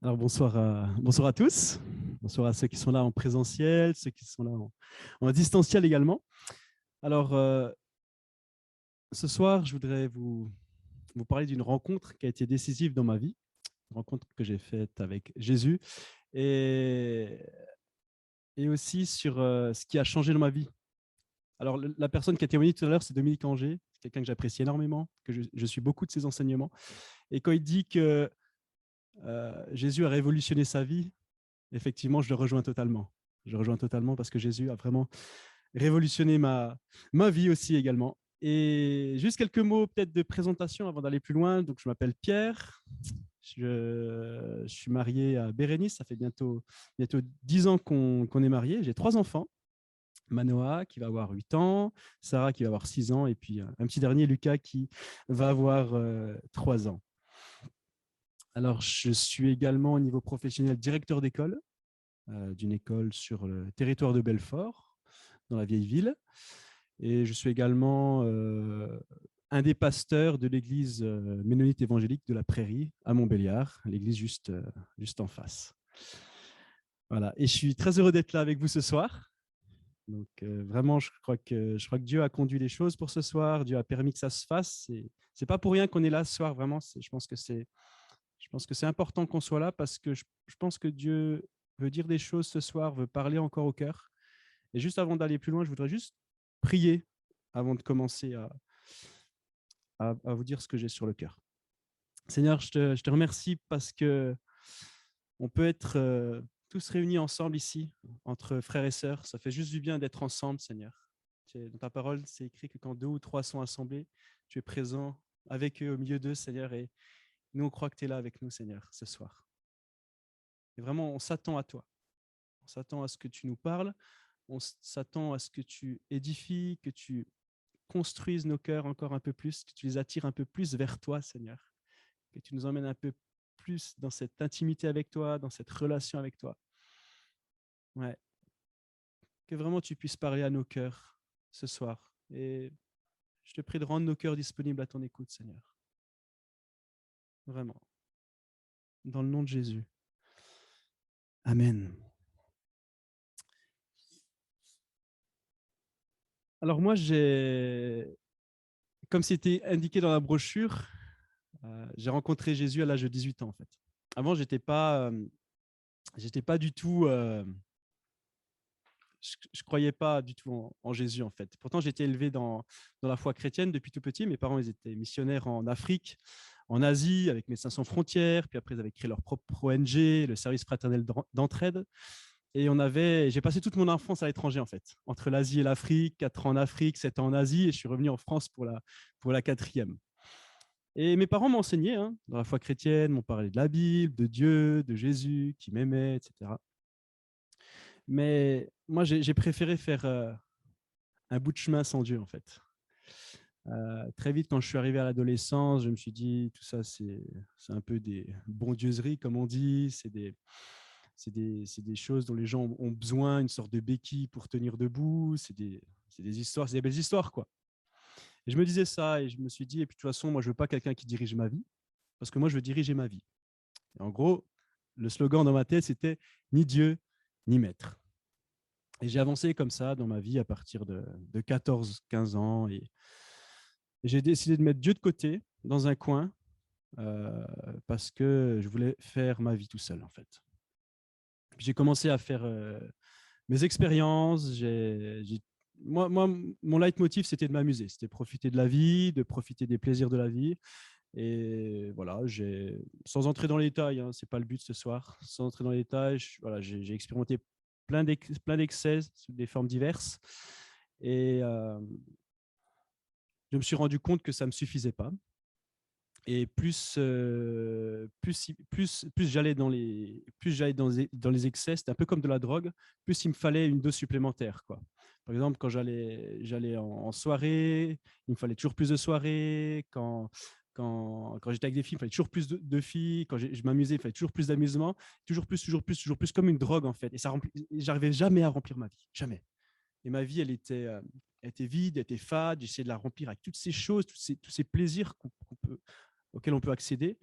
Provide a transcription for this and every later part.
Alors bonsoir à tous, bonsoir à ceux qui sont là en présentiel, ceux qui sont là en distanciel également. Alors ce soir, je voudrais vous parler d'une rencontre qui a été décisive dans ma vie, une rencontre que j'ai faite avec Jésus et, et aussi sur ce qui a changé dans ma vie. Alors la personne qui a témoigné tout à l'heure, c'est Dominique Angers, c'est quelqu'un que j'apprécie énormément, que je suis beaucoup de ses enseignements. Et quand il dit que Jésus a révolutionné sa vie, effectivement, je le rejoins totalement. Je le rejoins totalement parce que Jésus a vraiment révolutionné ma vie aussi également. Et juste quelques mots peut-être de présentation avant d'aller plus loin. Donc, je m'appelle Pierre. Je suis marié à Bérénice. Ça fait bientôt 10 ans qu'on est mariés. J'ai 3 enfants. Manoa qui va avoir 8 ans, Sarah qui va avoir 6 ans, et puis un petit dernier, Lucas, qui va avoir 3 ans. Alors, je suis également au niveau professionnel directeur d'école, d'une école sur le territoire de Belfort, dans la vieille ville. Et je suis également un des pasteurs de l'église ménonite évangélique de la Prairie à Montbéliard, l'église juste en face. Voilà. Et je suis très heureux d'être là avec vous ce soir. Donc vraiment, je crois que Dieu a conduit les choses pour ce soir. Dieu a permis que ça se fasse. C'est pas pour rien qu'on est là ce soir. Vraiment, je pense que c'est important qu'on soit là parce que je pense que Dieu veut dire des choses ce soir, veut parler encore au cœur. Et juste avant d'aller plus loin, je voudrais juste prier avant de commencer à vous dire ce que j'ai sur le cœur. Seigneur, je te remercie parce que on peut être tous réunis ensemble ici, entre frères et sœurs. Ça fait juste du bien d'être ensemble, Seigneur. Dans ta parole, c'est écrit que quand 2 ou 3 sont assemblés, tu es présent avec eux, au milieu d'eux, Seigneur. Et nous, on croit que tu es là avec nous, Seigneur, ce soir. Et vraiment, on s'attend à toi. On s'attend à ce que tu nous parles. On s'attend à ce que tu édifies, que tu construises nos cœurs encore un peu plus, que tu les attires un peu plus vers toi, Seigneur. Que tu nous emmènes un peu plus dans cette intimité avec toi, dans cette relation avec toi. Ouais. Que vraiment tu puisses parler à nos cœurs ce soir. Et je te prie de rendre nos cœurs disponibles à ton écoute, Seigneur. Vraiment. Dans le nom de Jésus. Amen. Alors moi, comme c'était indiqué dans la brochure, j'ai rencontré Jésus à l'âge de 18 ans, en fait. Avant, j'étais pas du tout, je croyais pas du tout en Jésus, en fait. Pourtant, j'étais élevé dans la foi chrétienne depuis tout petit. Mes parents, ils étaient missionnaires en Afrique, en Asie, avec Médecins sans frontières. Puis après, ils avaient créé leur propre ONG, le service fraternel d'entraide. Et j'ai passé toute mon enfance à l'étranger, en fait, entre l'Asie et l'Afrique, 4 ans en Afrique, 7 ans en Asie, et je suis revenu en France pour la 4e. Et mes parents m'ont enseigné, hein, dans la foi chrétienne, m'ont parlé de la Bible, de Dieu, de Jésus, qui m'aimait, etc. Mais moi, j'ai préféré faire un bout de chemin sans Dieu, en fait. Très vite, quand je suis arrivé à l'adolescence, je me suis dit, tout ça, c'est un peu des bondieuseries, comme on dit. C'est des choses dont les gens ont besoin, une sorte de béquille pour tenir debout. C'est des histoires, c'est des belles histoires, quoi. Et je me disais ça, et je me suis dit, et puis de toute façon, moi, je veux pas quelqu'un qui dirige ma vie, parce que moi, je veux diriger ma vie. Et en gros, le slogan dans ma tête, c'était ni Dieu, ni maître. Et j'ai avancé comme ça dans ma vie à partir de 14-15 ans. Et j'ai décidé de mettre Dieu de côté dans un coin parce que je voulais faire ma vie tout seul, en fait. J'ai commencé à faire mes expériences. Moi, mon leitmotiv, c'était de m'amuser. C'était profiter de la vie, de profiter des plaisirs de la vie. Et voilà, sans entrer dans les détails, hein, ce n'est pas le but ce soir, sans entrer dans les détails, voilà, j'ai expérimenté plein d'excès sous des formes diverses. Et je me suis rendu compte que ça ne me suffisait pas. Et plus j'allais dans les excès, c'était un peu comme de la drogue, plus il me fallait une dose supplémentaire, quoi. Par exemple, quand j'allais en soirée, il me fallait toujours plus de soirées. Quand j'étais avec des filles, il fallait toujours plus de filles. Quand je m'amusais, il fallait toujours plus d'amusement. Toujours plus, toujours plus, toujours plus, comme une drogue, en fait. Et j'arrivais jamais à remplir ma vie. Jamais. Et ma vie, elle était vide, elle était fade. J'essayais de la remplir avec toutes ces choses, tous ces plaisirs auxquels on peut accéder.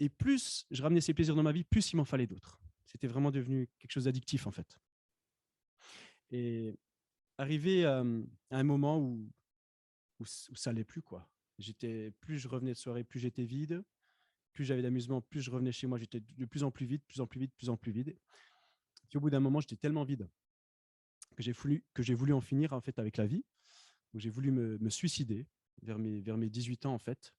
Et plus je ramenais ces plaisirs dans ma vie, plus il m'en fallait d'autres. C'était vraiment devenu quelque chose d'addictif, en fait. Et arrivé à un moment où ça allait plus, quoi. Plus je revenais de soirée, plus j'étais vide. Plus j'avais d'amusement, plus je revenais chez moi, j'étais de plus en plus vide, plus en plus vide, plus en plus vide. Puis au bout d'un moment, j'étais tellement vide que j'ai voulu en finir, en fait, avec la vie. Donc j'ai voulu me suicider vers mes 18 ans, en fait.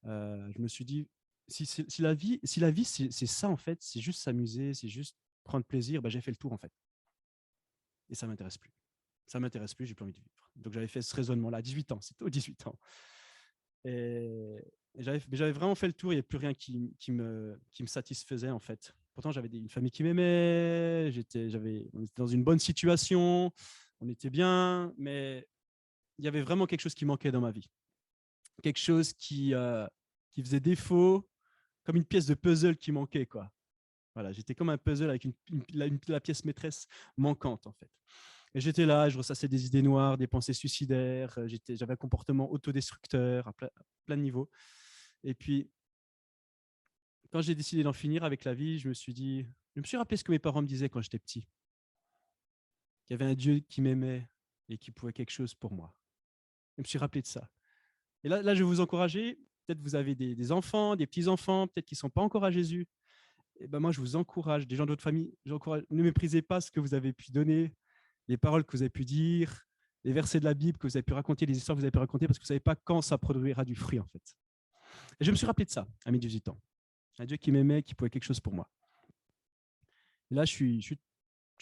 Je me suis dit, si la vie, c'est ça, en fait, c'est juste s'amuser, c'est juste prendre plaisir, j'ai fait le tour, en fait. Et ça m'intéresse plus. Ça m'intéresse plus, j'ai plus envie de vivre. Donc j'avais fait ce raisonnement-là à 18 ans, c'était aux 18 ans. Et j'avais vraiment fait le tour, il n'y avait plus rien qui me satisfaisait, en fait. Pourtant, j'avais une famille qui m'aimait, on était dans une bonne situation, on était bien, mais il y avait vraiment quelque chose qui manquait dans ma vie. Quelque chose qui faisait défaut, comme une pièce de puzzle qui manquait, quoi. Voilà, j'étais comme un puzzle avec la pièce maîtresse manquante, en fait. Et j'étais là, je ressassais des idées noires, des pensées suicidaires, j'avais un comportement autodestructeur à plein de niveaux. Et puis, quand j'ai décidé d'en finir avec la vie, je me suis rappelé ce que mes parents me disaient quand j'étais petit. Qu'il y avait un Dieu qui m'aimait et qui pouvait quelque chose pour moi. Je me suis rappelé de ça. Et là je vais vous encourager. Peut-être vous avez des enfants, des petits-enfants, peut-être qui ne sont pas encore à Jésus. Et moi, je vous encourage, des gens de votre famille, ne méprisez pas ce que vous avez pu donner, les paroles que vous avez pu dire, les versets de la Bible que vous avez pu raconter, les histoires que vous avez pu raconter, parce que vous ne savez pas quand ça produira du fruit, en fait. Et je me suis rappelé de ça à mes 18 ans. Un Dieu qui m'aimait, qui pouvait quelque chose pour moi. Et là, je suis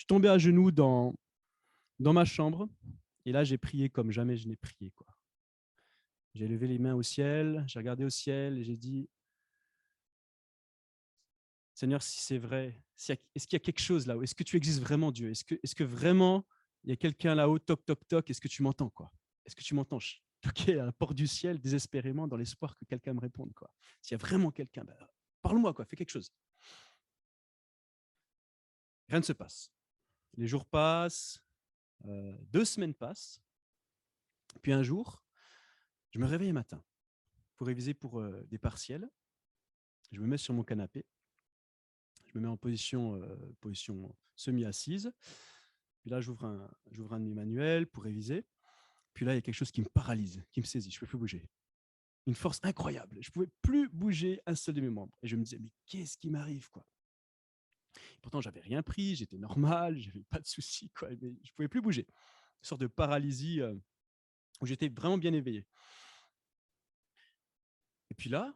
tombé à genoux dans ma chambre, et là, j'ai prié comme jamais je n'ai prié, quoi. J'ai levé les mains au ciel, j'ai regardé au ciel, et j'ai dit, Seigneur, si c'est vrai, est-ce qu'il y a quelque chose là-haut? Est-ce que tu existes vraiment, Dieu? Est-ce que vraiment il y a quelqu'un là-haut, toc, toc, toc? Est-ce que tu m'entends, quoi? Est-ce que tu m'entends? Je toquais à la porte du ciel désespérément dans l'espoir que quelqu'un me réponde, quoi. S'il y a vraiment quelqu'un, parle-moi, quoi, fais quelque chose. Rien ne se passe. Les jours passent, 2 semaines passent, puis un jour, je me réveille un matin pour réviser pour des partiels. Je me mets sur mon canapé, je me mets en position semi-assise. Puis là, j'ouvre un de mes manuels pour réviser. Puis là, il y a quelque chose qui me paralyse, qui me saisit. Je ne peux plus bouger. Une force incroyable. Je ne pouvais plus bouger un seul de mes membres. Et je me disais, mais qu'est-ce qui m'arrive, quoi? Pourtant, je n'avais rien pris, j'étais normal, je n'avais pas de soucis, quoi. Mais je ne pouvais plus bouger. Une sorte de paralysie où j'étais vraiment bien éveillé. Et puis là,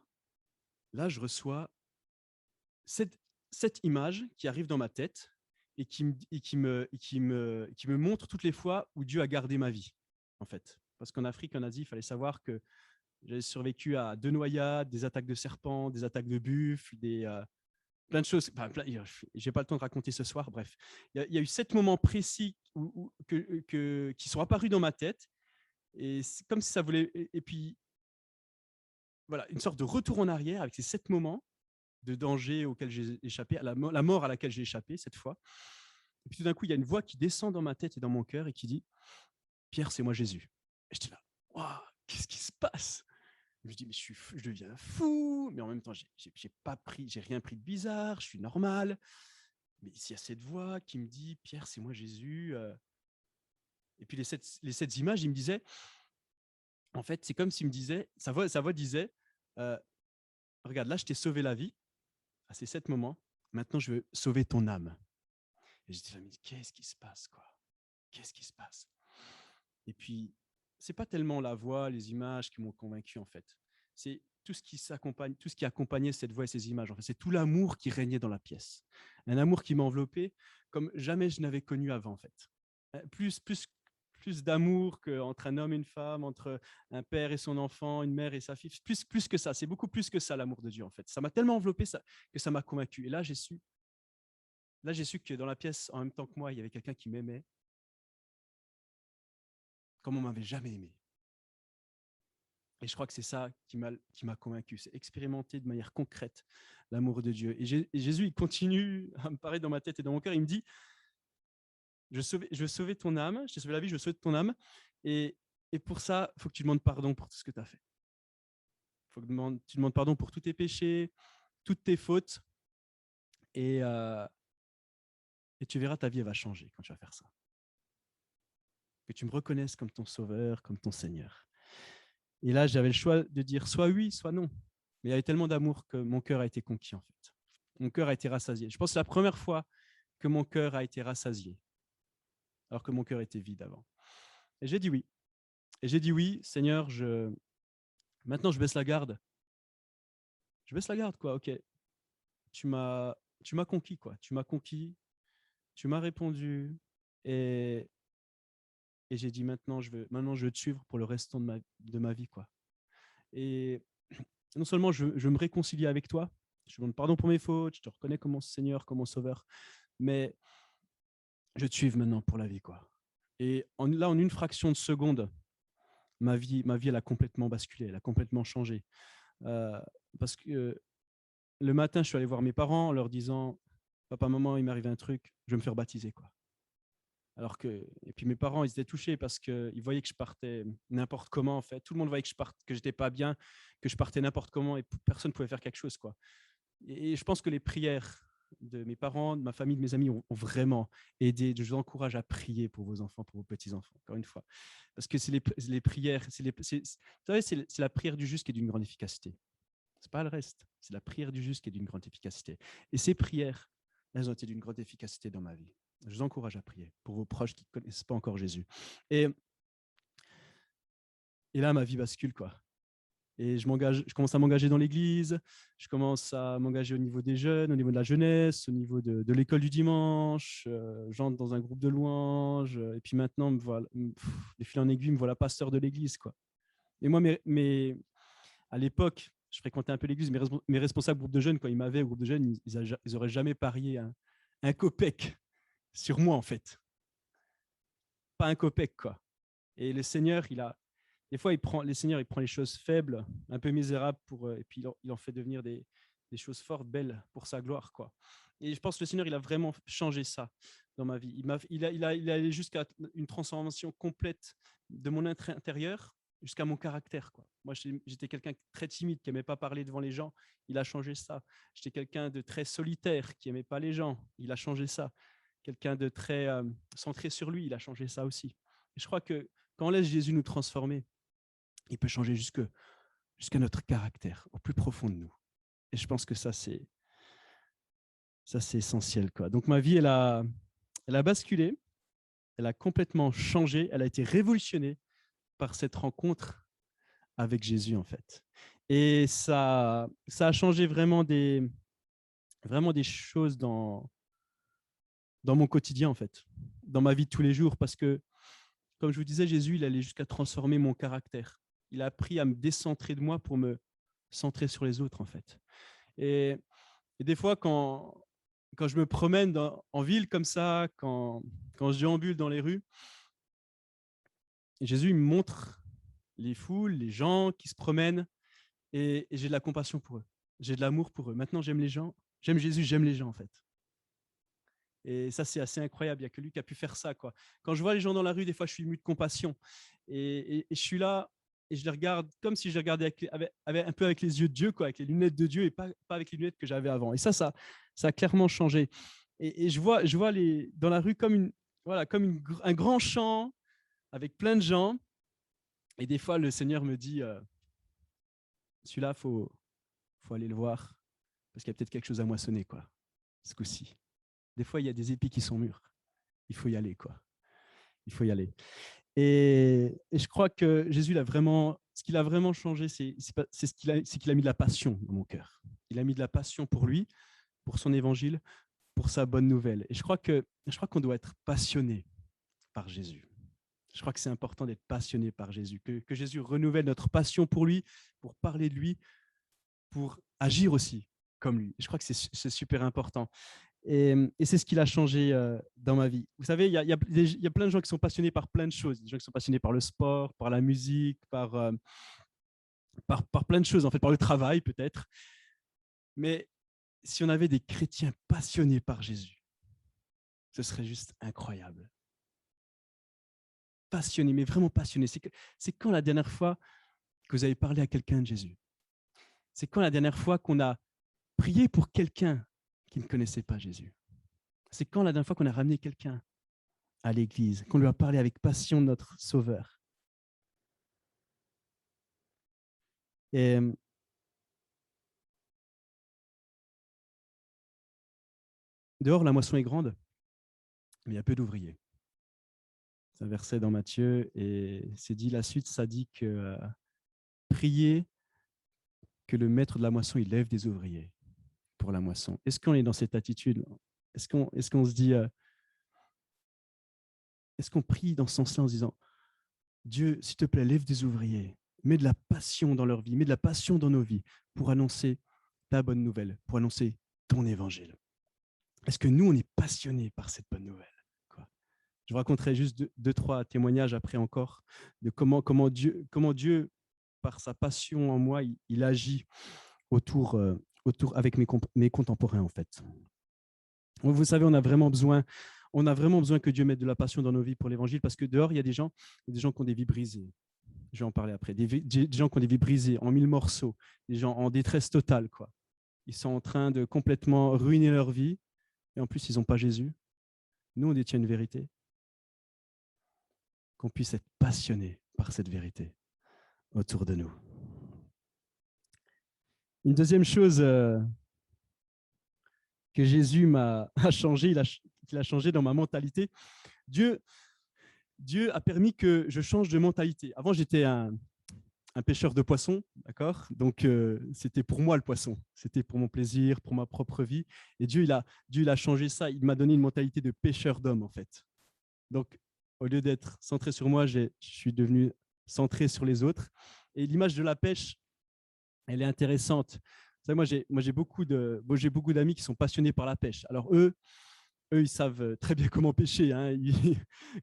je reçois cette image qui arrive dans ma tête et qui me montre toutes les fois où Dieu a gardé ma vie, en fait. Parce qu'en Afrique, en Asie, il fallait savoir que j'ai survécu à 2 noyades, des attaques de serpents, des attaques de buffles, plein de choses. Je n'ai pas le temps de raconter ce soir. Bref, il y a eu 7 moments précis qui sont apparus dans ma tête. Et c'est comme si ça voulait. Et puis, voilà, une sorte de retour en arrière avec ces 7 moments de danger auquel j'ai échappé, la mort à laquelle j'ai échappé cette fois. Et puis tout d'un coup, il y a une voix qui descend dans ma tête et dans mon cœur et qui dit, Pierre, c'est moi Jésus. Et j'étais là, waouh, qu'est-ce qui se passe? Je me dis, mais je deviens fou, mais en même temps, j'ai rien pris de bizarre, je suis normal. Mais il y a cette voix qui me dit, Pierre, c'est moi Jésus. Et puis les sept images, il me disait, en fait, c'est comme s'il me disait, sa voix disait, regarde, là, je t'ai sauvé la vie à ces 7 moments. Maintenant, je veux sauver ton âme. Et j'étais là, mais qu'est-ce qui se passe, quoi? Qu'est-ce qui se passe? Et puis, c'est pas tellement la voix, les images qui m'ont convaincu, en fait. C'est tout ce qui accompagnait cette voix et ces images. En fait, c'est tout l'amour qui régnait dans la pièce. Un amour qui m'a enveloppé comme jamais je n'avais connu avant, en fait. Plus d'amour qu'entre un homme et une femme, entre un père et son enfant, une mère et sa fille. Plus que ça. C'est beaucoup plus que ça, l'amour de Dieu, en fait. Ça m'a tellement enveloppé que ça m'a convaincu. Et là, j'ai su que dans la pièce, en même temps que moi, il y avait quelqu'un qui m'aimait comme on m'avait jamais aimé. Et je crois que c'est ça qui m'a convaincu, c'est expérimenter de manière concrète l'amour de Dieu. Et Jésus, il continue à me parler dans ma tête et dans mon cœur. Il me dit, je veux sauver ton âme, je t'ai sauvé la vie, je veux sauver ton âme. Et pour ça, il faut que tu demandes pardon pour tout ce que tu as fait. Il faut que tu demandes pardon pour tous tes péchés, toutes tes fautes et tu verras, ta vie va changer quand tu vas faire ça. Que tu me reconnaisses comme ton sauveur, comme ton Seigneur. Et là, j'avais le choix de dire soit oui, soit non. Mais il y avait tellement d'amour que mon cœur a été conquis, en fait. Mon cœur a été rassasié. Je pense que c'est la première fois que mon cœur a été rassasié, alors que mon cœur était vide avant. Et j'ai dit oui. Et j'ai dit oui, Seigneur, maintenant je baisse la garde. Je baisse la garde, quoi, ok. Tu m'as conquis, quoi. Tu m'as conquis, tu m'as répondu. Et j'ai dit maintenant je veux te suivre pour le restant de ma vie, quoi. Et non seulement je veux me réconcilier avec toi, je te demande pardon pour mes fautes, je te reconnais comme mon Seigneur, comme mon Sauveur, mais je te suive maintenant pour la vie, quoi. Et là, en une fraction de seconde, ma vie, elle a complètement basculé, elle a complètement changé. Parce que le matin, je suis allé voir mes parents en leur disant « Papa, maman, il m'est arrivé un truc, je vais me faire baptiser, quoi. » Et puis mes parents, ils étaient touchés parce qu'ils voyaient que je partais n'importe comment, en fait. Tout le monde voyait que j'étais pas bien, que je partais n'importe comment et personne ne pouvait faire quelque chose, quoi. Et je pense que les prières de mes parents, de ma famille, de mes amis ont vraiment aidé. Je vous encourage à prier pour vos enfants, pour vos petits-enfants, encore une fois. Parce que c'est les prières, vous savez, c'est la prière du juste qui est d'une grande efficacité. C'est pas le reste, c'est la prière du juste qui est d'une grande efficacité. Et ces prières, elles ont été d'une grande efficacité dans ma vie. Je vous encourage à prier pour vos proches qui ne connaissent pas encore Jésus. Et là, ma vie bascule, quoi. Et je commence à m'engager dans l'église, je commence à m'engager au niveau des jeunes, au niveau de la jeunesse, au niveau de l'école du dimanche, j'entre dans un groupe de louanges, et puis maintenant, de fil en aiguille, me voilà pasteur de l'église, quoi. Et moi, à l'époque, je fréquentais un peu l'église, mes responsables groupe de jeunes, quand ils m'avaient au groupe de jeunes, ils n'auraient jamais parié un copec sur moi, en fait. Pas un copec, quoi. Et le Seigneur, des fois, il prend les choses faibles, un peu misérables, et puis il en fait devenir des choses fortes, belles pour sa gloire, quoi. Et je pense que le Seigneur, il a vraiment changé ça dans ma vie. Il a allé jusqu'à une transformation complète de mon intérieur jusqu'à mon caractère, quoi. Moi, j'étais quelqu'un de très timide, qui n'aimait pas parler devant les gens. Il a changé ça. J'étais quelqu'un de très solitaire, qui n'aimait pas les gens. Il a changé ça. Quelqu'un de très centré sur lui. Il a changé ça aussi. Et je crois que quand on laisse Jésus nous transformer, il peut changer jusqu'à notre caractère, au plus profond de nous. Et je pense que ça, c'est essentiel, quoi. Donc, ma vie, elle a basculé, elle a complètement changé, elle a été révolutionnée par cette rencontre avec Jésus, en fait. Et ça a changé vraiment des choses dans mon quotidien, en fait, dans ma vie de tous les jours, parce que, comme je vous disais, Jésus, il allait jusqu'à transformer mon caractère. Il a appris à me décentrer de moi pour me centrer sur les autres, en fait. Et des fois, quand je me promène en ville comme ça, quand je déambule dans les rues, Jésus il me montre les foules, les gens qui se promènent, et j'ai de la compassion pour eux. J'ai de l'amour pour eux. Maintenant, j'aime les gens. J'aime Jésus, j'aime les gens, en fait. Et ça, c'est assez incroyable. Il n'y a que lui qui a pu faire ça, quoi. Quand je vois les gens dans la rue, des fois, je suis ému de compassion. Et je suis là et je les regarde comme si je les regardais un peu avec les yeux de Dieu, quoi, avec les lunettes de Dieu et pas avec les lunettes que j'avais avant. Et ça a clairement changé. Et je vois dans la rue comme un grand champ avec plein de gens. Et des fois, le Seigneur me dit, celui-là, faut aller le voir parce qu'il y a peut-être quelque chose à moissonner, quoi, ce coup-ci. Des fois, il y a des épis qui sont mûrs. Il faut y aller, quoi. Il faut y aller. Et je crois que Jésus, ce qu'il a vraiment changé, c'est qu'il a mis de la passion dans mon cœur. Il a mis de la passion pour lui, pour son évangile, pour sa bonne nouvelle. Et je crois qu'on doit être passionné par Jésus. Je crois que c'est important d'être passionné par Jésus, que Jésus renouvelle notre passion pour lui, pour parler de lui, pour agir aussi comme lui. Et je crois que c'est super important. Et c'est ce qui a changé dans ma vie. Vous savez, il y a plein de gens qui sont passionnés par plein de choses. Des gens qui sont passionnés par le sport, par la musique, par plein de choses, en fait, par le travail peut-être. Mais si on avait des chrétiens passionnés par Jésus, ce serait juste incroyable. Passionnés, mais vraiment passionnés. C'est quand la dernière fois que vous avez parlé à quelqu'un de Jésus? C'est quand la dernière fois qu'on a Prier pour quelqu'un qui ne connaissait pas Jésus. C'est quand la dernière fois qu'on a ramené quelqu'un à l'église, qu'on lui a parlé avec passion de notre Sauveur. Et dehors, la moisson est grande, mais il y a peu d'ouvriers. C'est un verset dans Matthieu et c'est dit la suite, ça dit que priez que le maître de la moisson, il lève des ouvriers pour la moisson. Est-ce qu'on est dans cette attitude? Est-ce qu'on se dit, est-ce qu'on prie dans ce sens-là en se disant, Dieu, s'il te plaît, lève des ouvriers, mets de la passion dans leur vie, mets de la passion dans nos vies pour annoncer ta bonne nouvelle, pour annoncer ton évangile. Est-ce que nous, on est passionnés par cette bonne nouvelle? Je vous raconterai juste deux, trois témoignages après encore de comment Dieu, par sa passion en moi, il agit autour avec mes contemporains, en fait. Vous savez, on a vraiment besoin que Dieu mette de la passion dans nos vies pour l'évangile, parce que dehors, il y a des gens qui ont des vies brisées. Je vais en parler après. Des gens qui ont des vies brisées en 1000 morceaux, des gens en détresse totale, quoi. Ils sont en train de complètement ruiner leur vie, et en plus, ils n'ont pas Jésus. Nous, on détient une vérité. Qu'on puisse être passionné par cette vérité autour de nous. Une deuxième chose que Jésus a changé, qu'il a changé dans ma mentalité. Dieu a permis que je change de mentalité. Avant, j'étais un pêcheur de poissons, d'accord? Donc, c'était pour moi le poisson. C'était pour mon plaisir, pour ma propre vie. Et Dieu, il a changé ça. Il m'a donné une mentalité de pêcheur d'hommes, en fait. Donc, au lieu d'être centré sur moi, je suis devenu centré sur les autres. Et l'image de la pêche, elle est intéressante. Vous savez, moi, j'ai beaucoup d'amis qui sont passionnés par la pêche. Alors, eux, ils savent très bien comment pêcher. Hein.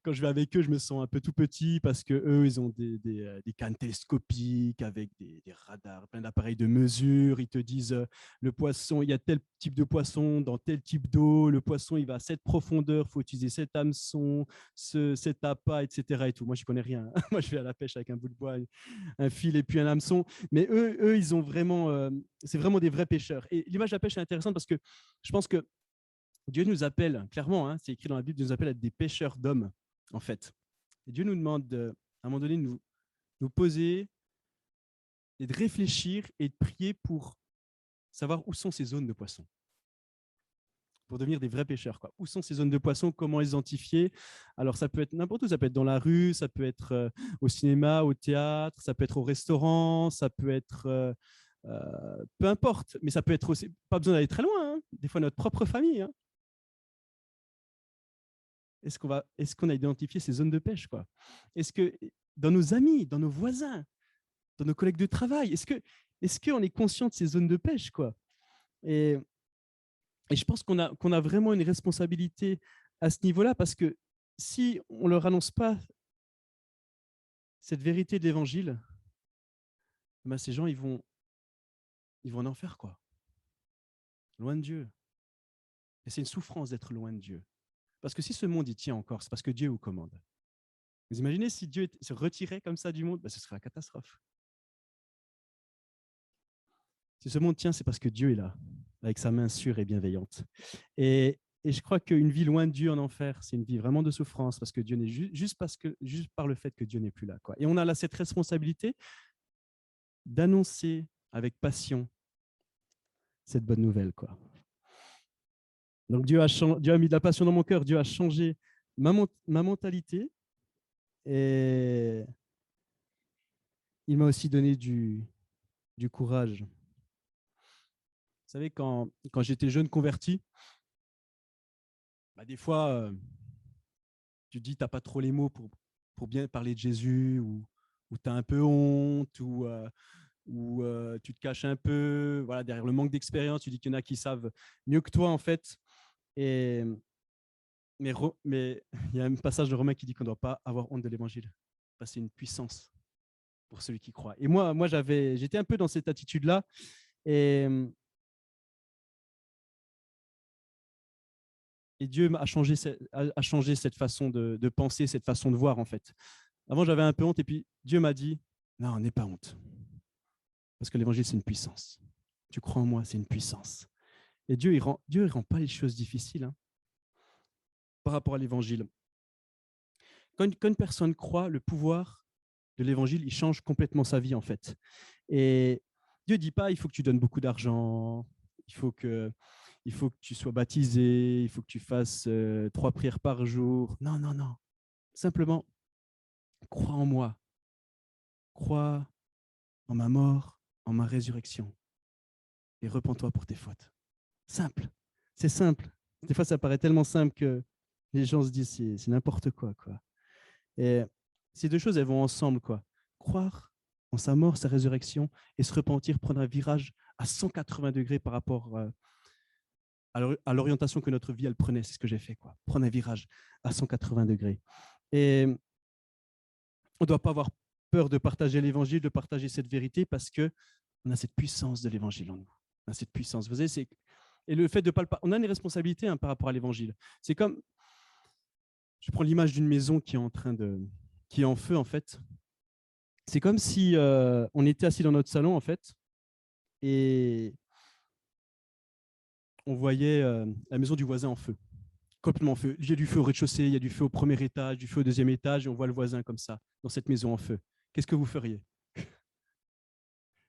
Quand je vais avec eux, je me sens un peu tout petit parce qu'eux, ils ont des cannes télescopiques avec des radars, plein d'appareils de mesure. Ils te disent le poisson, il y a tel type de poisson dans tel type d'eau. Le poisson, il va à cette profondeur, il faut utiliser cet hameçon, cet appât, etc. Et tout. Moi, je ne connais rien. Moi, je vais à la pêche avec un bout de bois, un fil et puis un hameçon. Mais eux ils ont vraiment, c'est vraiment des vrais pêcheurs. Et l'image de la pêche est intéressante parce que je pense que Dieu nous appelle, clairement, hein, c'est écrit dans la Bible, Dieu nous appelle à être des pêcheurs d'hommes, en fait. Et Dieu nous demande, à un moment donné, de nous poser et de réfléchir et de prier pour savoir où sont ces zones de poissons, pour devenir des vrais pêcheurs. Quoi. Où sont ces zones de poissons? Comment les identifier? Alors, ça peut être n'importe où. Ça peut être dans la rue, ça peut être au cinéma, au théâtre, ça peut être au restaurant, ça peut être... peu importe, mais ça peut être aussi... Pas besoin d'aller très loin, hein, des fois notre propre famille, hein. Est-ce qu'on a identifié ces zones de pêche, quoi? Est-ce que dans nos amis, dans nos voisins, dans nos collègues de travail, est-ce qu'on est conscient de ces zones de pêche, quoi? Et je pense qu'on a vraiment une responsabilité à ce niveau-là, parce que si on ne leur annonce pas cette vérité de l'Évangile, ben ces gens, ils vont en enfer, quoi. Loin de Dieu. Et c'est une souffrance d'être loin de Dieu. Parce que si ce monde y tient encore, c'est parce que Dieu vous commande. Vous imaginez si Dieu se retirait comme ça du monde, ben ce serait la catastrophe. Si ce monde tient, c'est parce que Dieu est là, avec sa main sûre et bienveillante. Et je crois qu'une vie loin de Dieu en enfer, c'est une vie vraiment de souffrance, parce que Dieu n'est juste par le fait que Dieu n'est plus là, quoi. Et on a là cette responsabilité d'annoncer avec passion cette bonne nouvelle, quoi. Donc Dieu a mis de la passion dans mon cœur, Dieu a changé ma mentalité, et il m'a aussi donné du courage. Vous savez, quand j'étais jeune converti, bah, des fois, tu te dis, tu n'as pas trop les mots pour bien parler de Jésus, ou tu as un peu honte, ou tu te caches un peu, voilà, derrière le manque d'expérience. Tu dis qu'il y en a qui savent mieux que toi, en fait. Mais il y a un passage de Romains qui dit qu'on ne doit pas avoir honte de l'évangile. C'est une puissance pour celui qui croit. Et moi j'étais un peu dans cette attitude-là. Et Dieu a changé cette façon de penser, cette façon de voir, en fait. Avant, j'avais un peu honte, et puis Dieu m'a dit, non, n'aie pas honte. Parce que l'évangile, c'est une puissance. Tu crois en moi, c'est une puissance. Et Dieu, il rend pas les choses difficiles hein, par rapport à l'évangile. Quand une personne croit, le pouvoir de l'évangile, il change complètement sa vie, en fait. Et Dieu ne dit pas, il faut que tu donnes beaucoup d'argent, il faut que, il faut que tu sois baptisé, il faut que tu fasses 3 prières par jour. Non, non, non. Simplement, crois en moi. Crois en ma mort, en ma résurrection. Et repens-toi pour tes fautes. Simple. C'est simple. Des fois, ça paraît tellement simple que les gens se disent, c'est n'importe quoi, quoi. Et ces deux choses, elles vont ensemble, quoi. Croire en sa mort, sa résurrection, et se repentir, prendre un virage à 180 degrés par rapport à l'orientation que notre vie, elle prenait. C'est ce que j'ai fait, quoi. Prendre un virage à 180 degrés. Et on ne doit pas avoir peur de partager l'évangile, de partager cette vérité, parce qu'on a cette puissance de l'évangile en nous. On a cette puissance. Vous savez, et le fait de pas on a une responsabilité hein, par rapport à l'évangile. C'est comme, je prends l'image d'une maison qui est en feu, en fait. C'est comme si on était assis dans notre salon, en fait, et on voyait la maison du voisin en feu, complètement en feu. Il y a du feu au rez-de-chaussée, il y a du feu au premier étage, du feu au deuxième étage, et on voit le voisin comme ça, dans cette maison en feu. Qu'est-ce que vous feriez?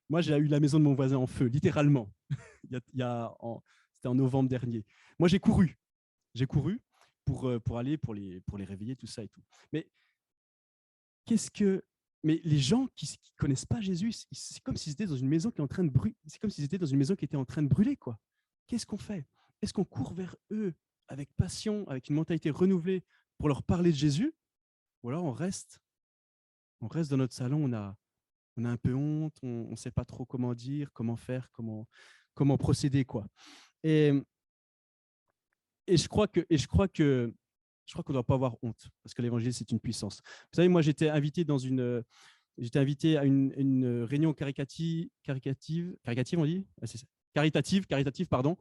Moi, j'ai eu la maison de mon voisin en feu, littéralement. C'était en novembre dernier. Moi, j'ai couru. J'ai couru pour aller, pour les réveiller, tout ça et tout. Mais mais les gens qui ne connaissent pas Jésus, c'est comme s'ils étaient dans une maison qui est en train de brûler. C'est comme s'ils étaient dans une maison qui était en train de brûler, quoi. Qu'est-ce qu'on fait? Est-ce qu'on court vers eux avec passion, avec une mentalité renouvelée pour leur parler de Jésus? Ou alors on reste dans notre salon, on a un peu honte, on ne sait pas trop comment dire, comment faire, comment procéder, quoi. Et, et je crois qu'on ne doit pas avoir honte, parce que l'évangile, c'est une puissance. Vous savez, moi, j'étais invité à une réunion caricative, on dit c'est ça. Caritative, pardon,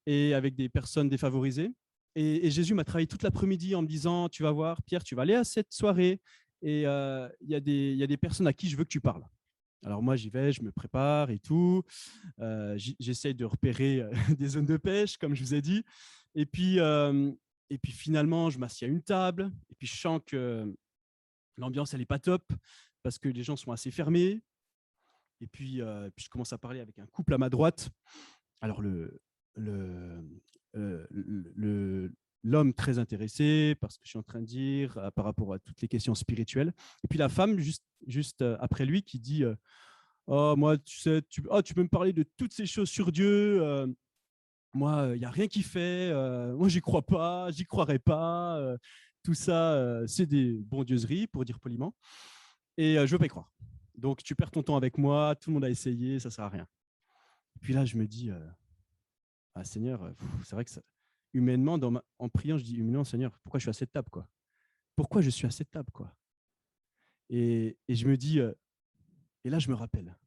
et avec des personnes défavorisées. Et Jésus m'a travaillé toute l'après-midi en me disant, tu vas voir, Pierre, tu vas aller à cette soirée, et il y a des personnes à qui je veux que tu parles. Alors moi, j'y vais, je me prépare et tout. J'essaye de repérer des zones de pêche, comme je vous ai dit. Et puis, finalement, je m'assieds à une table, et puis je sens que l'ambiance, elle n'est pas top, parce que les gens sont assez fermés. Et puis je commence à parler avec un couple à ma droite. Alors, l'homme très intéressé par ce que je suis en train de dire, par rapport à toutes les questions spirituelles. Et puis la femme, juste après lui, qui dit oh, moi, tu sais, tu peux me parler de toutes ces choses sur Dieu. Moi, il n'y a rien qui fait. Moi, j'y crois pas, j'y croirais pas. Tout ça, c'est des bondieuseries, pour dire poliment. Et je ne veux pas y croire. Donc, tu perds ton temps avec moi, tout le monde a essayé, ça ne sert à rien. Et puis là, je me dis, ah, Seigneur, c'est vrai que humainement, en priant, je dis humainement, Seigneur, pourquoi je suis à cette table, quoi? Pourquoi je suis à cette table, quoi? Et je me dis, et là, je me rappelle.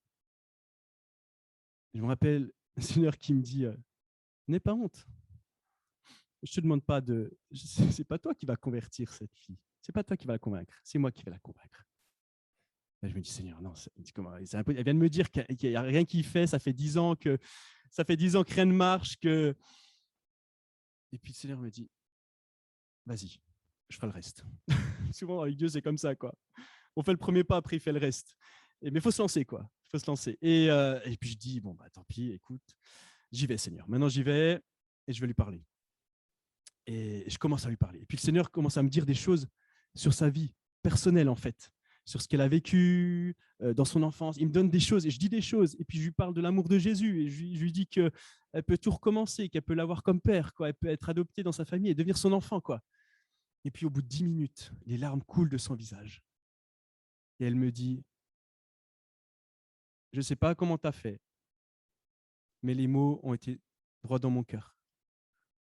Je me rappelle, Seigneur qui me dit, n'aie pas honte. Je te demande pas c'est pas toi qui va convertir cette fille. C'est pas toi qui va la convaincre. C'est moi qui vais la convaincre. Là, je me dis, Seigneur, non, elle vient de me dire qu'il n'y a rien qui fait. Ça fait 10 ans que rien ne marche. Et puis le Seigneur me dit, vas-y, je ferai le reste. Souvent, avec Dieu, c'est comme ça, quoi. On fait le premier pas, après, il fait le reste. Mais il faut se lancer, quoi. Il faut se lancer. Et puis, je dis, bon, bah, tant pis, écoute, j'y vais, Seigneur. Maintenant, j'y vais et je vais lui parler. Et je commence à lui parler. Et puis, le Seigneur commence à me dire des choses sur sa vie personnelle, en fait, sur ce qu'elle a vécu dans son enfance. Il me donne des choses et je dis des choses. Et puis, je lui parle de l'amour de Jésus et je lui dis qu'elle peut tout recommencer, qu'elle peut l'avoir comme père, quoi. Elle peut être adoptée dans sa famille et devenir son enfant, quoi. Et puis, au bout de 10 minutes, les larmes coulent de son visage. Et elle me dit, je ne sais pas comment tu as fait, mais les mots ont été droits dans mon cœur.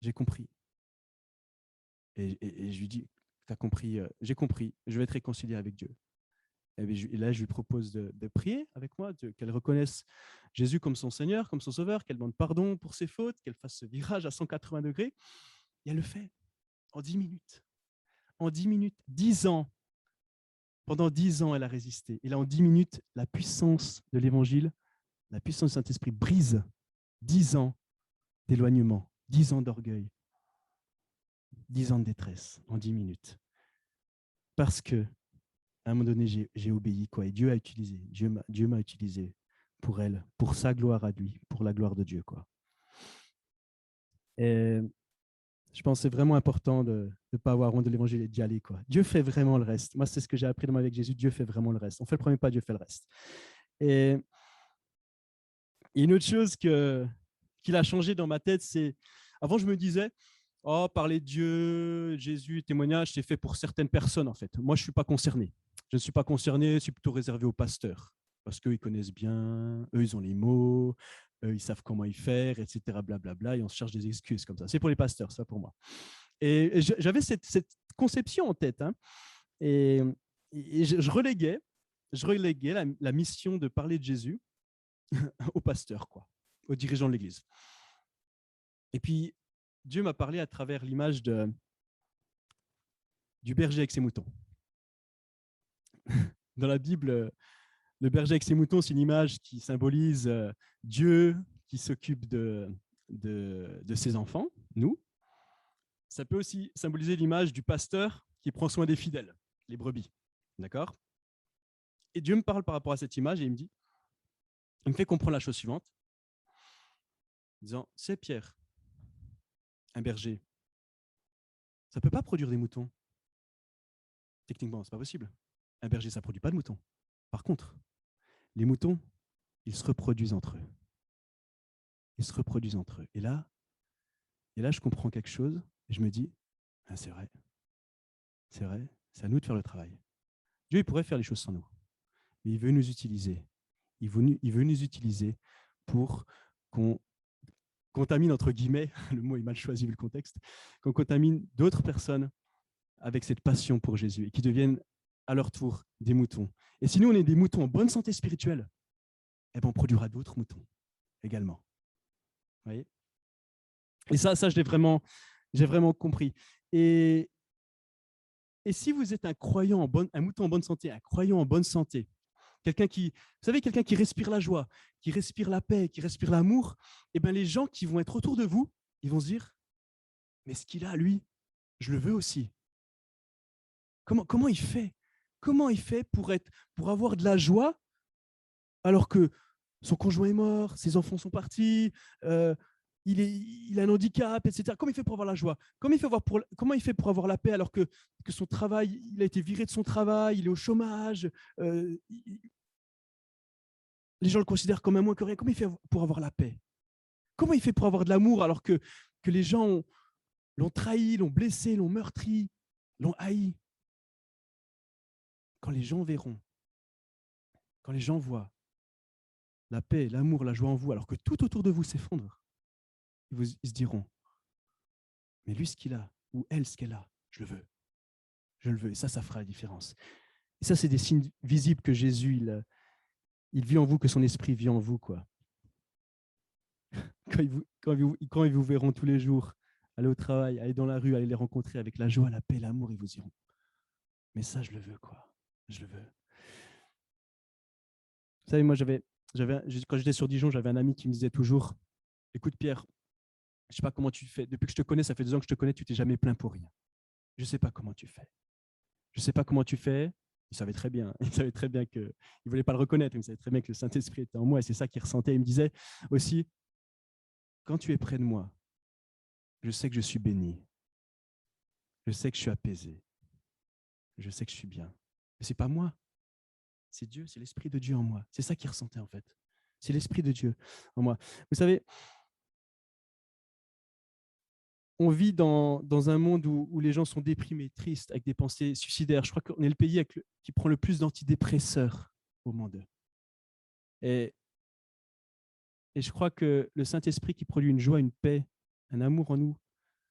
J'ai compris. Et je lui dis, tu as compris, j'ai compris, je vais être réconcilié avec Dieu. Et là, je lui propose de prier avec moi, qu'elle reconnaisse Jésus comme son Seigneur, comme son Sauveur, qu'elle demande pardon pour ses fautes, qu'elle fasse ce virage à 180 degrés. Et elle le fait en 10 minutes. En 10 minutes, 10 ans. Pendant 10 ans, elle a résisté. Et là, en 10 minutes, la puissance de l'Évangile La puissance du Saint-Esprit brise 10 ans d'éloignement, 10 ans d'orgueil, 10 ans de détresse en 10 minutes. Parce que à un moment donné, j'ai obéi, quoi. Et Dieu m'a utilisé pour elle, pour sa gloire à lui, pour la gloire de Dieu, quoi. Et je pense que c'est vraiment important de ne pas avoir honte de l'évangile et d'y aller, quoi. Dieu fait vraiment le reste. Moi, c'est ce que j'ai appris dans ma vie avec Jésus. Dieu fait vraiment le reste. On fait le premier pas, Dieu fait le reste. Et une autre chose qu'il a changé dans ma tête, c'est avant, je me disais, oh, parler de Dieu, Jésus, témoignage, c'est fait pour certaines personnes, en fait. Moi, je ne suis pas concerné. Je ne suis pas concerné, c'est plutôt réservé aux pasteurs. Parce qu'eux, ils connaissent bien, eux, ils ont les mots, eux, ils savent comment y faire, etc. Blablabla, et on se cherche des excuses comme ça. C'est pour les pasteurs, ça pour moi. Et j'avais cette conception en tête. Hein, et je reléguais la mission de parler de Jésus aux pasteurs, quoi, aux dirigeants de l'Église. Et puis, Dieu m'a parlé à travers l'image du berger avec ses moutons. Dans la Bible, le berger avec ses moutons, c'est une image qui symbolise Dieu qui s'occupe de ses enfants, nous. Ça peut aussi symboliser l'image du pasteur qui prend soin des fidèles, les brebis. D'accord ? Et Dieu me parle par rapport à cette image et il me fait comprendre la chose suivante, en disant, c'est Pierre, un berger, ça ne peut pas produire des moutons. Techniquement, ce n'est pas possible. Un berger, ça ne produit pas de moutons. Par contre, les moutons, ils se reproduisent entre eux. Ils se reproduisent entre eux. Et là, je comprends quelque chose et je me dis, ah, c'est vrai, c'est à nous de faire le travail. Dieu, il pourrait faire les choses sans nous, mais il veut nous utiliser. Il veut nous utiliser pour qu'on contamine, entre guillemets, le mot est mal choisi vu le contexte, qu'on contamine d'autres personnes avec cette passion pour Jésus et qui deviennent à leur tour des moutons. Et si nous, on est des moutons en bonne santé spirituelle, eh ben, on produira d'autres moutons également. Vous voyez ? Et ça j'ai vraiment compris. Et si vous êtes un croyant, un mouton en bonne santé, un croyant en bonne santé, quelqu'un qui respire la joie, qui respire la paix, qui respire l'amour, eh ben, les gens qui vont être autour de vous, ils vont se dire, mais ce qu'il a, lui, je le veux aussi. Comment il fait ? Comment il fait pour avoir de la joie alors que son conjoint est mort, ses enfants sont partis, il a un handicap, etc. Comment il fait pour avoir la joie ? Comment il fait pour avoir la paix alors que son travail, il a été viré de son travail, il est au chômage, les gens le considèrent comme un moins que rien. Comment il fait pour avoir la paix ? Comment il fait pour avoir de l'amour alors que les gens l'ont trahi, l'ont blessé, l'ont meurtri, l'ont haï ? Quand les gens verront, quand les gens voient la paix, l'amour, la joie en vous, alors que tout autour de vous s'effondre, ils se diront, mais lui, ce qu'il a, ou elle, ce qu'elle a, je le veux. Je le veux. Et ça fera la différence. Et ça, c'est des signes visibles que Jésus, il vit en vous, que son esprit vit en vous, quoi. Quand ils vous verront tous les jours, aller au travail, aller dans la rue, aller les rencontrer avec la joie, la paix, l'amour, ils vous diront, mais ça, je le veux, quoi. Je le veux. Vous savez, moi, quand j'étais sur Dijon, j'avais un ami qui me disait toujours, écoute, Pierre, je ne sais pas comment tu fais. Depuis que je te connais, ça fait 2 ans que je te connais, tu t'es jamais plaint pour rien. Je ne sais pas comment tu fais. Je ne sais pas comment tu fais. Il savait très bien. Il savait très bien qu'il ne voulait pas le reconnaître. Il savait très bien que le Saint-Esprit était en moi et c'est ça qu'il ressentait. Il me disait aussi, quand tu es près de moi, je sais que je suis béni. Je sais que je suis apaisé. Je sais que je suis bien. Mais ce n'est pas moi. C'est Dieu, c'est l'Esprit de Dieu en moi. C'est ça qu'il ressentait en fait. C'est l'Esprit de Dieu en moi. Vous savez, on vit dans un monde où les gens sont déprimés, tristes, avec des pensées suicidaires. Je crois qu'on est le pays qui prend le plus d'antidépresseurs au monde. Et je crois que le Saint-Esprit qui produit une joie, une paix, un amour en nous,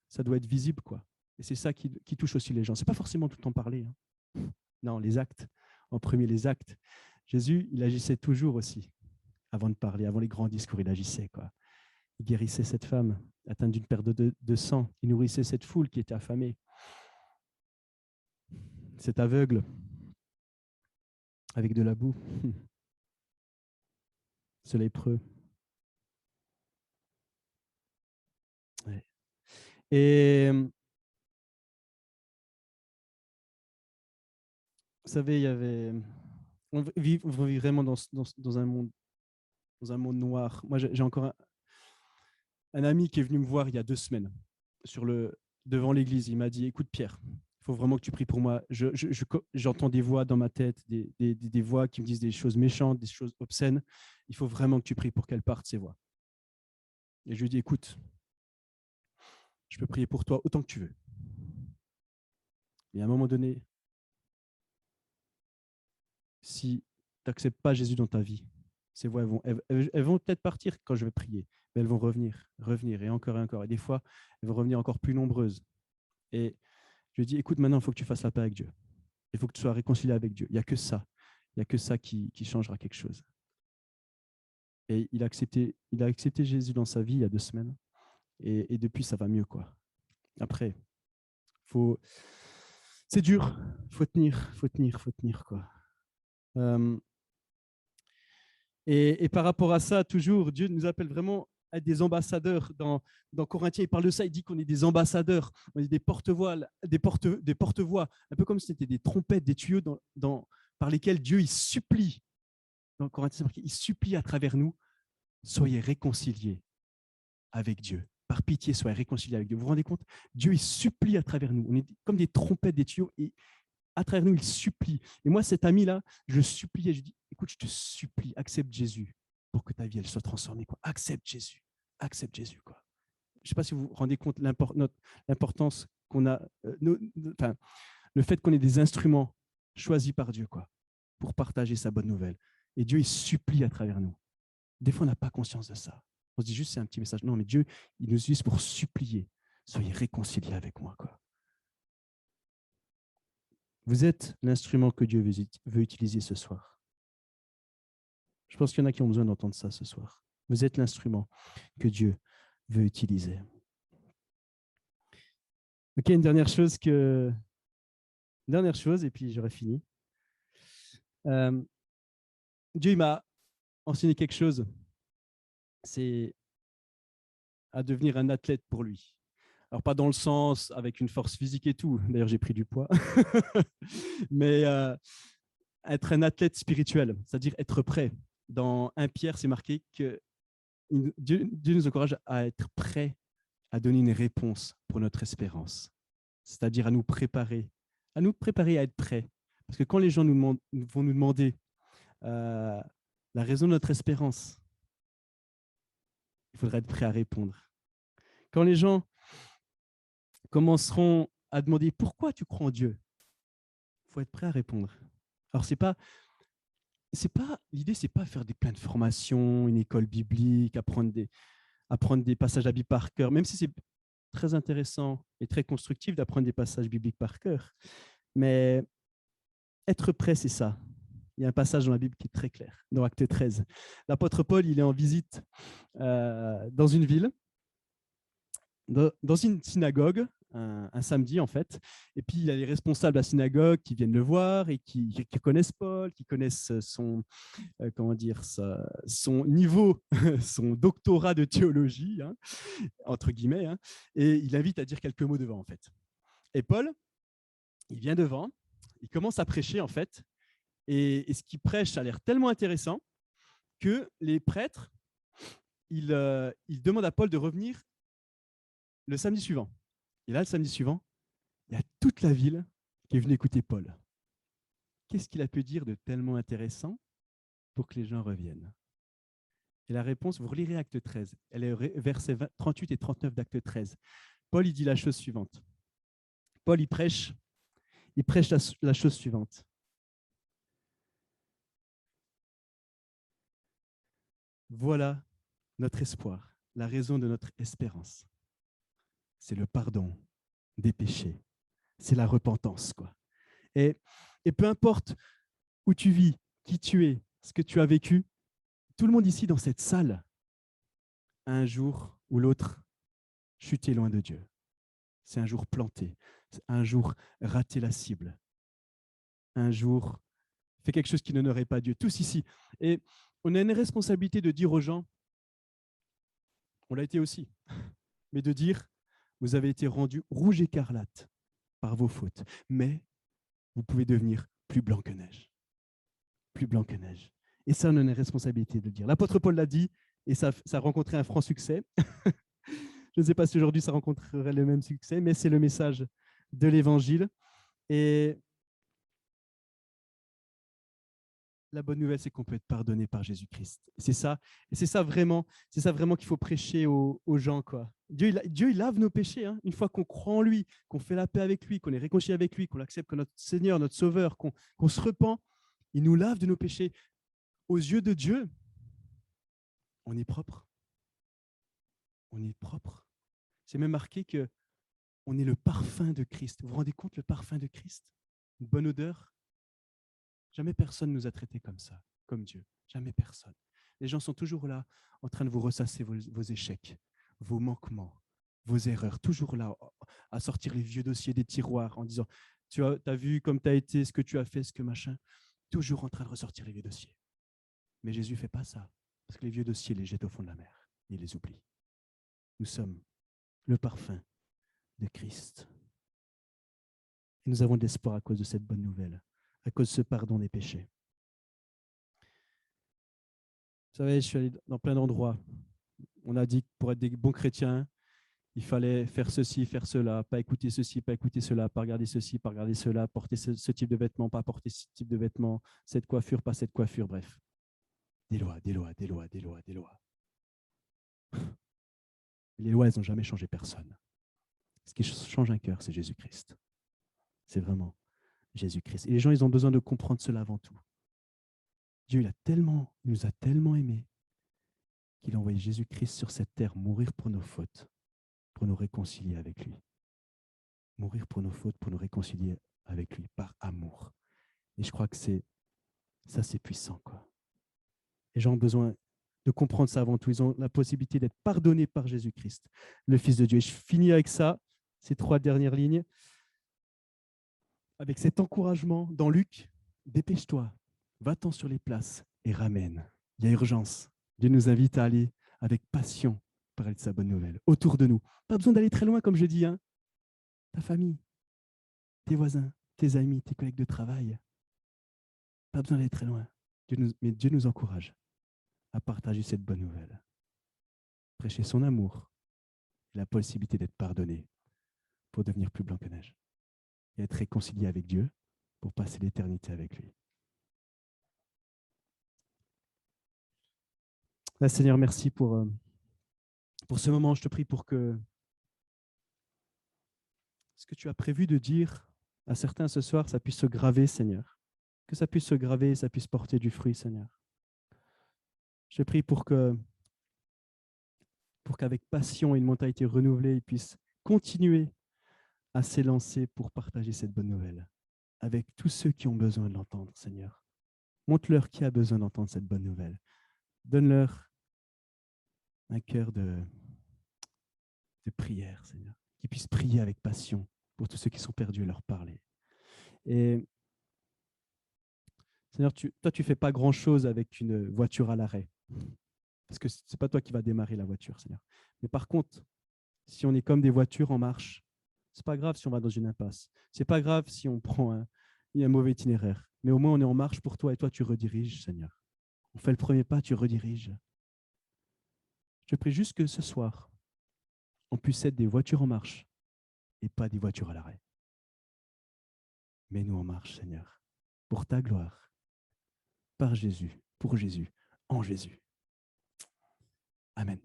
ça doit être visible, quoi. Et c'est ça qui touche aussi les gens. Ce n'est pas forcément tout le temps parler. Hein. Non, les actes. En premier, les actes. Jésus, il agissait toujours aussi, avant de parler, avant les grands discours, il agissait, quoi. Il guérissait cette femme atteinte d'une perte de sang. Il nourrissait cette foule qui était affamée. Cet aveugle avec de la boue. ce lépreux. Ouais. Et vous savez, il y avait... on vit vraiment dans un monde noir. Moi, j'ai encore un ami qui est venu me voir il y a 2 semaines devant l'église. Il m'a dit, écoute Pierre, il faut vraiment que tu pries pour moi. J'entends des voix dans ma tête, des voix qui me disent des choses méchantes, des choses obscènes. Il faut vraiment que tu pries pour qu'elles partent, ces voix. Et je lui ai dit, écoute, je peux prier pour toi autant que tu veux. Mais à un moment donné, si tu n'acceptes pas Jésus dans ta vie, ces voix, elles vont peut-être partir quand je vais prier, mais elles vont revenir, et encore et encore. Et des fois, elles vont revenir encore plus nombreuses. Et je lui ai dit, écoute, maintenant, il faut que tu fasses la paix avec Dieu. Il faut que tu sois réconcilié avec Dieu. Il n'y a que ça. Il n'y a que ça qui changera quelque chose. Et il a accepté Jésus dans sa vie il y a 2 semaines. Et depuis, ça va mieux, quoi. Après, c'est dur. Faut tenir, quoi. Et par rapport à ça, toujours, Dieu nous appelle vraiment à être des ambassadeurs. Dans Corinthiens, il parle de ça, il dit qu'on est des ambassadeurs, on est des porte-voix, un peu comme si c'était des trompettes, des tuyaux par lesquels Dieu il supplie. Dans Corinthiens, c'est marqué, il supplie à travers nous, soyez réconciliés avec Dieu. Par pitié, soyez réconciliés avec Dieu. Vous vous rendez compte? Dieu, il supplie à travers nous. On est comme des trompettes, des tuyaux, et à travers nous, il supplie. Et moi, cet ami-là, je suppliais, je dis, écoute, je te supplie, accepte Jésus pour que ta vie, elle soit transformée. Quoi. Accepte Jésus. Quoi. Je ne sais pas si vous vous rendez compte l'importance qu'on a, le fait qu'on ait des instruments choisis par Dieu, quoi, pour partager sa bonne nouvelle. Et Dieu, il supplie à travers nous. Des fois, on n'a pas conscience de ça. On se dit juste, c'est un petit message. Non, mais Dieu, il nous utilise pour supplier. Soyez réconciliés avec moi, quoi. Vous êtes l'instrument que Dieu veut utiliser ce soir. Je pense qu'il y en a qui ont besoin d'entendre ça ce soir. Vous êtes l'instrument que Dieu veut utiliser. Ok, une dernière chose, et puis j'aurai fini. Dieu m'a enseigné quelque chose, c'est à devenir un athlète pour lui. Alors, pas dans le sens avec une force physique et tout. D'ailleurs, j'ai pris du poids. Mais être un athlète spirituel, c'est-à-dire être prêt. Dans 1 Pierre, c'est marqué que Dieu nous encourage à être prêt à donner une réponse pour notre espérance. C'est-à-dire à nous préparer à être prêts. Parce que quand les gens vont nous demander la raison de notre espérance, il faudra être prêt à répondre. Quand les gens commenceront à demander pourquoi tu crois en Dieu, il faut être prêt à répondre. Alors, l'idée, c'est pas faire plein de formations, une école biblique, apprendre des passages de la Bible par cœur, même si c'est très intéressant et très constructif d'apprendre des passages bibliques par cœur. Mais être prêt, c'est ça. Il y a un passage dans la Bible qui est très clair, dans Acte 13. L'apôtre Paul, il est en visite dans une ville, dans une synagogue, un samedi en fait, et puis il y a les responsables de la synagogue qui viennent le voir et qui connaissent Paul, qui connaissent son niveau, son doctorat de théologie, hein, entre guillemets, hein, et il invite à dire quelques mots devant en fait. Et Paul, il vient devant, il commence à prêcher en fait, et ce qu'il prêche a l'air tellement intéressant que les prêtres, ils demandent à Paul de revenir le samedi suivant. Et là, le samedi suivant, il y a toute la ville qui est venue écouter Paul. Qu'est-ce qu'il a pu dire de tellement intéressant pour que les gens reviennent? Et la réponse, vous relirez Acte 13, elle est versets 38 et 39 d'Acte 13. Paul, il dit la chose suivante. Paul, il prêche la chose suivante. Voilà notre espoir, la raison de notre espérance. C'est le pardon des péchés. C'est la repentance, quoi. Et peu importe où tu vis, qui tu es, ce que tu as vécu, tout le monde ici dans cette salle, un jour ou l'autre, chuté loin de Dieu. C'est un jour planté, un jour raté la cible, un jour fait quelque chose qui n'honorait pas Dieu. Tous ici. Et On a une responsabilité de dire aux gens, on l'a été aussi, mais de dire, vous avez été rendus rouge écarlate par vos fautes, mais vous pouvez devenir plus blanc que neige. Plus blanc que neige. Et ça, on a une responsabilité de le dire. L'apôtre Paul l'a dit, et ça a rencontré un franc succès. Je ne sais pas si aujourd'hui ça rencontrerait le même succès, mais c'est le message de l'Évangile. Et la bonne nouvelle, c'est qu'on peut être pardonné par Jésus-Christ. C'est ça vraiment qu'il faut prêcher aux gens, quoi. Dieu, il lave nos péchés. Hein. Une fois qu'on croit en lui, qu'on fait la paix avec lui, qu'on est réconcilié avec lui, qu'on l'accepte comme notre Seigneur, notre Sauveur, qu'on se repent, il nous lave de nos péchés. Aux yeux de Dieu, on est propre. On est propre. C'est même marqué que on est le parfum de Christ. Vous vous rendez compte, le parfum de Christ? Une bonne odeur. Jamais personne nous a traités comme ça, comme Dieu. Jamais personne. Les gens sont toujours là, en train de vous ressasser vos échecs, vos manquements, vos erreurs. Toujours là, à sortir les vieux dossiers des tiroirs en disant, tu as vu comme tu as été, ce que tu as fait, ce que machin. Toujours en train de ressortir les vieux dossiers. Mais Jésus ne fait pas ça, parce que les vieux dossiers, il les jette au fond de la mer. Il les oublie. Nous sommes le parfum de Christ. Et nous avons de l'espoir à cause de cette bonne nouvelle, à cause de ce pardon des péchés. Vous savez, je suis allé dans plein d'endroits. On a dit que pour être des bons chrétiens, il fallait faire ceci, faire cela, pas écouter ceci, pas écouter cela, pas regarder ceci, pas regarder cela, porter ce type de vêtements, pas porter ce type de vêtements, cette coiffure, pas cette coiffure, bref. Des lois, des lois, des lois, des lois, des lois. Les lois, elles n'ont jamais changé personne. Ce qui change un cœur, c'est Jésus-Christ. C'est vraiment Jésus-Christ. Et les gens, ils ont besoin de comprendre cela avant tout. Dieu, il nous a tellement aimés qu'il a envoyé Jésus-Christ sur cette terre mourir pour nos fautes, pour nous réconcilier avec lui. Mourir pour nos fautes, pour nous réconcilier avec lui par amour. Et je crois que c'est puissant, quoi. Les gens ont besoin de comprendre ça avant tout. Ils ont la possibilité d'être pardonnés par Jésus-Christ, le Fils de Dieu. Et je finis avec ça, ces 3 dernières lignes, avec cet encouragement dans Luc. Dépêche-toi, va-t'en sur les places et ramène. Il y a urgence. Dieu nous invite à aller avec passion parler de sa bonne nouvelle autour de nous. Pas besoin d'aller très loin, comme je dis. Hein. Ta famille, tes voisins, tes amis, tes collègues de travail. Pas besoin d'aller très loin. Mais Dieu nous encourage à partager cette bonne nouvelle. Prêcher son amour et la possibilité d'être pardonné pour devenir plus blanc que neige et être réconcilié avec Dieu pour passer l'éternité avec lui. Là, Seigneur, merci pour ce moment. Je te prie pour que ce que tu as prévu de dire à certains ce soir, ça puisse se graver, Seigneur. Que ça puisse se graver, ça puisse porter du fruit, Seigneur. Je te prie pour qu'avec passion et une mentalité renouvelée, ils puissent continuer à s'élancer pour partager cette bonne nouvelle avec tous ceux qui ont besoin de l'entendre, Seigneur. Montre-leur qui a besoin d'entendre cette bonne nouvelle. Donne-leur un cœur de prière, Seigneur, qu'ils puissent prier avec passion pour tous ceux qui sont perdus et leur parler. Et Seigneur, toi, tu ne fais pas grand-chose avec une voiture à l'arrêt, parce que ce n'est pas toi qui vas démarrer la voiture, Seigneur. Mais par contre, si on est comme des voitures en marche, ce n'est pas grave si on va dans une impasse. Ce n'est pas grave si on prend un mauvais itinéraire. Mais au moins, on est en marche pour toi et toi, tu rediriges, Seigneur. On fait le premier pas, tu rediriges. Je prie juste que ce soir, on puisse être des voitures en marche et pas des voitures à l'arrêt. Mets-nous en marche, Seigneur, pour ta gloire, par Jésus, pour Jésus, en Jésus. Amen.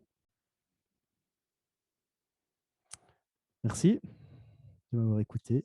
Merci de m'avoir écouté.